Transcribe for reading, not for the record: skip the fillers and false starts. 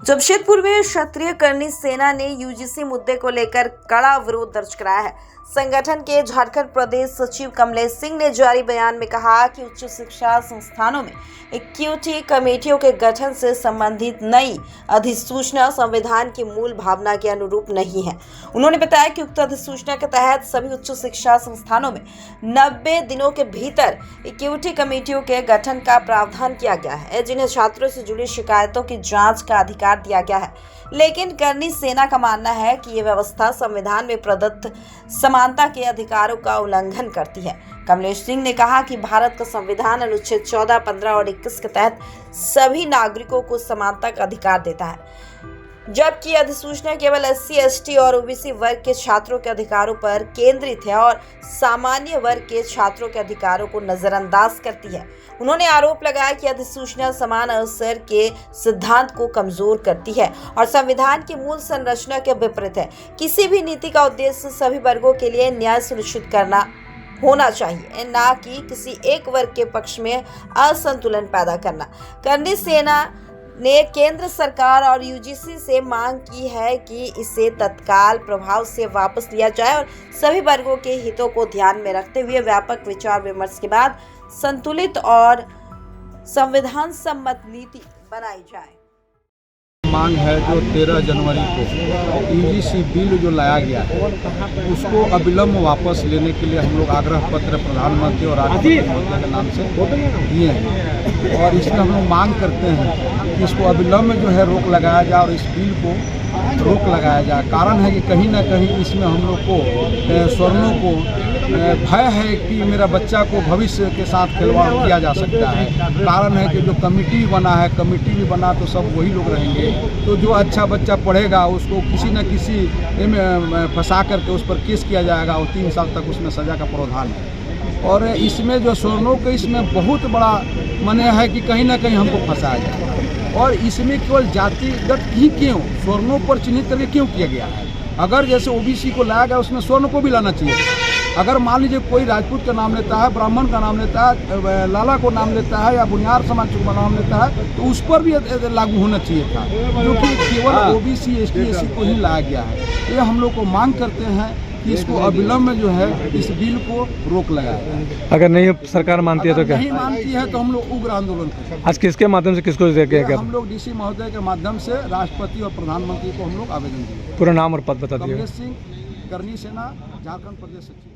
जमशेदपुर में क्षत्रिय करनी सेना ने यूजीसी मुद्दे को लेकर कड़ा विरोध दर्ज कराया है। संगठन के झारखंड प्रदेश सचिव कमलेश सिंह ने जारी बयान में कहा कि उच्च शिक्षा संस्थानों में इक्विटी कमेटियों के गठन से संबंधित नई अधिसूचना संविधान की मूल भावना के अनुरूप नहीं है। उन्होंने बताया कि उक्त अधिसूचना के तहत सभी उच्च शिक्षा संस्थानों में 90 दिनों के भीतर इक्विटी कमेटियों के गठन का प्रावधान किया गया है, जिन्हें छात्रों से जुड़ी शिकायतों की जांच का अधिकार दिया गया है। लेकिन करनी सेना का मानना है कि ये व्यवस्था संविधान में प्रदत्त समानता के अधिकारों का उल्लंघन करती है। कमलेश सिंह ने कहा कि भारत का संविधान अनुच्छेद 14, 15 और 21 के तहत सभी नागरिकों को समानता का अधिकार देता है, जबकि अधिसूचना केवल SC, ST और OBC वर्ग के छात्रों के अधिकारों पर केंद्रित है और सामान्य वर्ग के छात्रों के अधिकारों को नजरअंदाज करती है। उन्होंने आरोप लगाया कि अधिसूचना समान अवसर के सिद्धांत को कमजोर करती है और संविधान की मूल संरचना के विपरीत है। किसी भी नीति का उद्देश्य सभी वर्गों के लिए न्याय सुनिश्चित करना होना चाहिए, न कि किसी एक वर्ग के पक्ष में असंतुलन पैदा करना। करनी सेना ने केंद्र सरकार और यूजीसी से मांग की है कि इसे तत्काल प्रभाव से वापस लिया जाए और सभी वर्गों के हितों को ध्यान में रखते हुए व्यापक विचार विमर्श के बाद संतुलित और संविधान सम्मत नीति बनाई जाए। मांग है जो 13 जनवरी को यूजीसी बिल जो लाया गया है उसको अविलंब वापस लेने के लिए हम लोग आग्रह पत्र प्रधानमंत्री और राष्ट्रपति महोदय के नाम से दिए हैं और इसमें हम लोग मांग करते हैं कि इसको अविलंब जो है रोक लगाया जाए और इस बिल को रोक लगाया जाए। कारण है कि कहीं ना कहीं इसमें हम लोग को स्वर्णों को भय है कि मेरा बच्चा को भविष्य के साथ खिलवाड़ किया जा सकता है। कारण है कि जो कमेटी बना है, कमेटी भी बना तो सब वही लोग रहेंगे, तो जो अच्छा बच्चा पढ़ेगा उसको किसी न किसी में फंसा करके उस पर केस किया जाएगा और 3 साल तक उसमें सज़ा का प्रावधान है। और इसमें जो स्वर्णों के इसमें बहुत बड़ा मने है कि कहीं ना कहीं हमको फंसाया जाए और इसमें केवल जातिगत ही क्यों स्वर्णों पर चिन्हित करके क्यों किया गया है। अगर जैसे OBC को लाया गया उसमें स्वर्ण को भी लाना चाहिए। अगर मान लीजिए कोई राजपूत का नाम लेता है, ब्राह्मण का नाम लेता है, लाला को नाम लेता है या बुनियार समाज को नाम लेता है तो उस पर भी लागू होना चाहिए था, जो कि केवल OBC, ST, SC को ही लाया गया है। ये हम लोग को मांग करते हैं कि इसको अविलंब में जो है इस बिल को रोक लगाया जाए। अगर नहीं सरकार मानती है तो क्या? नहीं मानती है तो हम लोग उग्र आंदोलन करेंगे। आज किसके माध्यम से किसको देखेगा? हम लोग DC महोदय के माध्यम से राष्ट्रपति और प्रधानमंत्री को हम लोग आवेदन दिए। पूरा नाम और पद बता दिए। कमलेश सिंह, करनी सेना, झारखंड प्रदेश सचिव।